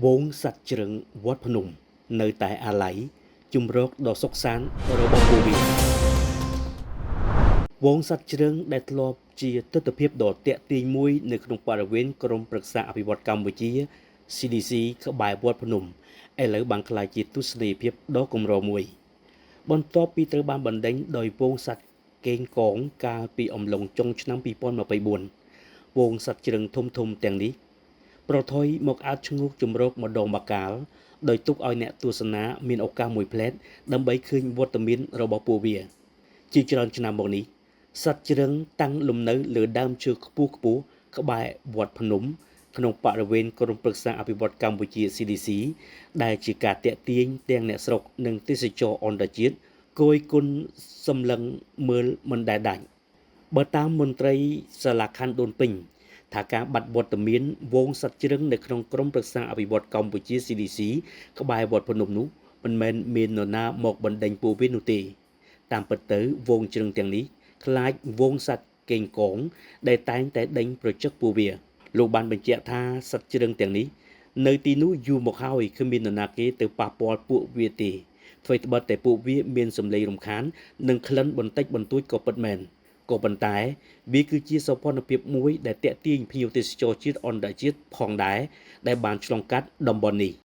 វងសត្វជ្រឹងវត្តភ្នំនៅតែអាឡ័យជំរកដ៏សុខសាន្តរបស់ពួកវាវងសត្វជ្រឹងដែលធ្លាប់ជាទិដ្ឋភាពដ៏ទាក់ទាញមួយនៅក្នុងបរិវេណក្រមប្រឹក្សាអភិវឌ្ឍកម្ពុជា CDC ក្បែរវត្តភ្នំឥឡូវបានក្លាយជាទស្សនីយភាពដ៏កម្រមួយបន្ទាប់ពីត្រូវបានបណ្ដេញដោយវងសត្វកេងកងកាលពីអំឡុងចុងឆ្នាំ2024វងសត្វជ្រឹងធំទាំងនេះប្រថុយមកអាចឈ្ងោកជំរកម្ដងម្កាលដោយទុកឲ្យអ្នកទស្សនាមានឱកាសមួយផ្លែតដើម្បីឃើញវត្តមានរបស់ពួកវាជាច្រើនឆ្នាំមកនេះសត្វជ្រឹងតាំងលំនៅលើដើមឈើខ្ពស់ក្បែរវត្តភ្នំក្នុងបរិវេណក្រមប្រឹក្សាអភិវឌ្ឍកម្ពុជា CDC ដែលជាការតាក់ទាញទាំងអ្នកស្រុកនិងទេសចរអន្តរជាតិគយគន់សម្លឹងមើលមិនដែលដាច់បើតាមមន្ត្រីសាលាខណ្ឌដូនពេញថាការបាត់វត្តមានវងសត្វជ្រឹងនៅក្នុងក្រមប្រឹក្សាអភិវឌ្ឍកម្ពុជា CDC ក្បែរវត្តភ្នំនោះមិនមែនមាននរណាមកបណ្ដេញពួកវានោះទេតាមពិតទៅវងជ្រឹងទាំងនេះខ្លាចវងសត្វកេងកងដែលតែងតែដេញប្រជឹកពួកវាលោកបានបញ្ជាក់ថាសត្វជ្រឹងទាំងនេះនៅទីនោះយូរមកហើយគ្មាននរណាគេទៅប៉ះពាល់ពួកវាទេអ្វីត្បិតតែពួកវាមានសម្លេងរំខាននិងក្លិនបន្តិចបន្តួចក៏ពិតមែនក៏ប៉ុន្តែវាគឺជាសោភ័ណភាពមួយដែលទាក់ទាញភ្ញៀវទេសចរជាតិអន្តរជាតិផងដែរដែលបានឆ្លងកាត់តំបន់នេះ